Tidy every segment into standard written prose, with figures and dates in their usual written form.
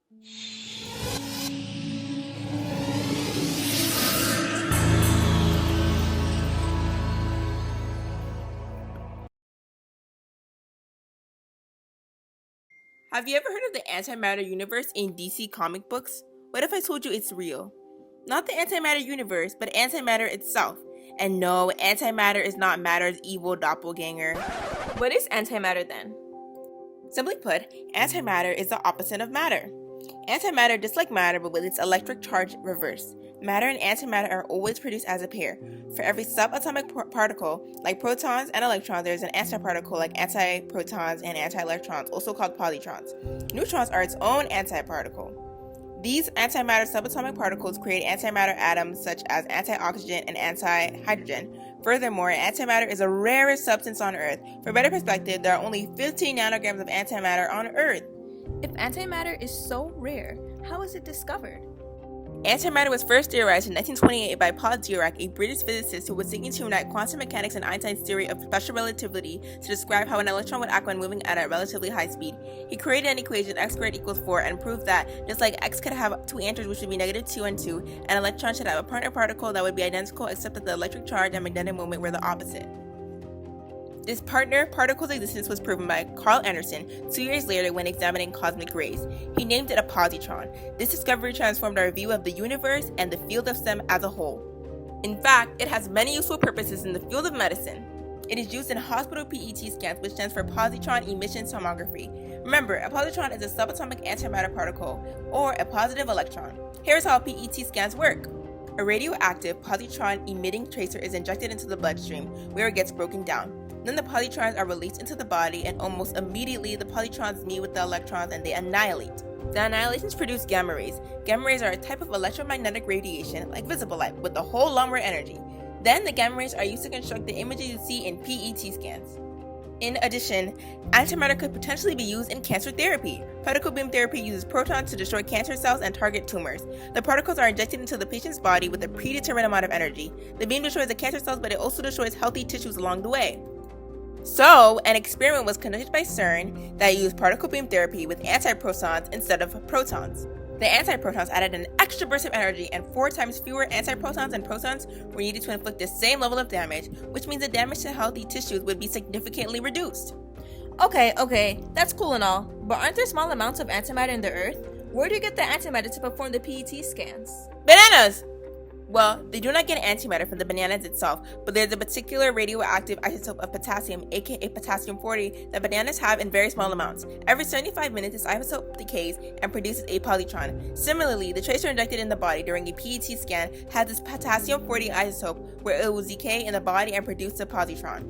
Have you ever heard of the antimatter universe in DC comic books? What if I told you it's real? Not the antimatter universe, but antimatter itself. And no, antimatter is not matter's evil doppelganger. What is antimatter then? Simply put, antimatter is the opposite of matter. Antimatter, just like matter, but with its electric charge reversed. Matter and antimatter are always produced as a pair. For every subatomic particle, like protons and electrons, there is an antiparticle like antiprotons and antielectrons, also called positrons. Neutrons are its own antiparticle. These antimatter subatomic particles create antimatter atoms such as antioxygen and antihydrogen. Furthermore, antimatter is the rarest substance on Earth. For better perspective, there are only 15 nanograms of antimatter on Earth. If antimatter is so rare, how was it discovered? Antimatter was first theorized in 1928 by Paul Dirac, a British physicist who was seeking to unite quantum mechanics and Einstein's theory of special relativity to describe how an electron would act when moving at a relatively high speed. He created an equation x squared equals 4 and proved that, just like x could have two answers which would be negative 2 and 2, an electron should have a partner particle that would be identical except that the electric charge and magnetic moment were the opposite. This partner particle's existence was proven by Carl Anderson 2 years later when examining cosmic rays. He named it a positron. This discovery transformed our view of the universe and the field of STEM as a whole. In fact, it has many useful purposes in the field of medicine. It is used in hospital PET scans, which stands for positron emission tomography. Remember, a positron is a subatomic antimatter particle, or a positive electron. Here's how PET scans work. A radioactive positron emitting tracer is injected into the bloodstream, where it gets broken down. Then the positrons are released into the body, and almost immediately the positrons meet with the electrons and they annihilate. The annihilations produce gamma rays. Gamma rays are a type of electromagnetic radiation, like visible light, with a whole lot more energy. Then the gamma rays are used to construct the images you see in PET scans. In addition, antimatter could potentially be used in cancer therapy. Particle beam therapy uses protons to destroy cancer cells and target tumors. The particles are injected into the patient's body with a predetermined amount of energy. The beam destroys the cancer cells, but it also destroys healthy tissues along the way. So, an experiment was conducted by CERN that used particle beam therapy with antiprotons instead of protons. The antiprotons added an extra burst of energy, and 4 times fewer antiprotons and protons were needed to inflict the same level of damage, which means the damage to healthy tissues would be significantly reduced. Okay, that's cool and all, but aren't there small amounts of antimatter in the Earth? Where do you get the antimatter to perform the PET scans? Bananas! Well, they do not get antimatter from the bananas itself, but there's a particular radioactive isotope of potassium, aka potassium-40, that bananas have in very small amounts. Every 75 minutes, this isotope decays and produces a positron. Similarly, the tracer injected in the body during a PET scan has this potassium-40 isotope, where it will decay in the body and produce a positron.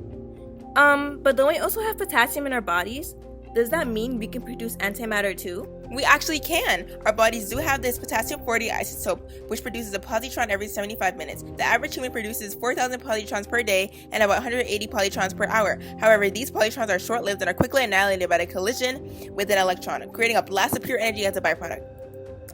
But don't we also have potassium in our bodies? Does that mean we can produce antimatter too? We actually can. Our bodies do have this potassium-40 isotope, which produces a positron every 75 minutes. The average human produces 4,000 positrons per day and about 180 positrons per hour. However, these positrons are short-lived and are quickly annihilated by the collision with an electron, creating a blast of pure energy as a byproduct.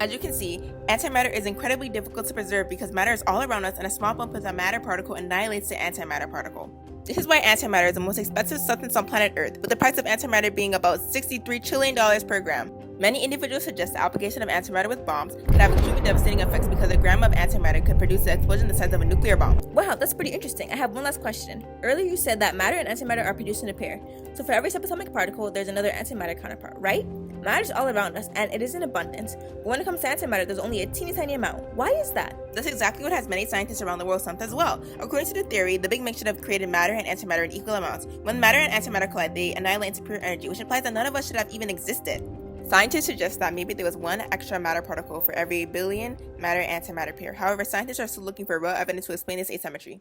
As you can see, antimatter is incredibly difficult to preserve because matter is all around us and a small bump of a matter particle annihilates the antimatter particle. This is why antimatter is the most expensive substance on planet Earth, with the price of antimatter being about $63 trillion per gram. Many individuals suggest the application of antimatter with bombs could have extremely devastating effects because a gram of antimatter could produce an explosion the size of a nuclear bomb. Wow, that's pretty interesting. I have one last question. Earlier you said that matter and antimatter are produced in a pair. So for every subatomic particle, there's another antimatter counterpart, right? Matter is all around us and it is in abundance, but when it comes to antimatter, there's only a teeny tiny amount. Why is that? That's exactly what has many scientists around the world stumped as well. According to the theory, the Big Bang should have created matter and antimatter in equal amounts. When matter and antimatter collide, they annihilate into pure energy, which implies that none of us should have even existed. Scientists suggest that maybe there was one extra matter particle for every billion matter-antimatter pair. However, scientists are still looking for real evidence to explain this asymmetry.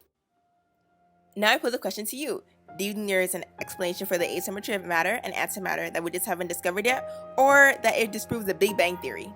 Now I pose a question to you. Do you think there is an explanation for the asymmetry of matter and antimatter that we just haven't discovered yet, or that it disproves the Big Bang theory?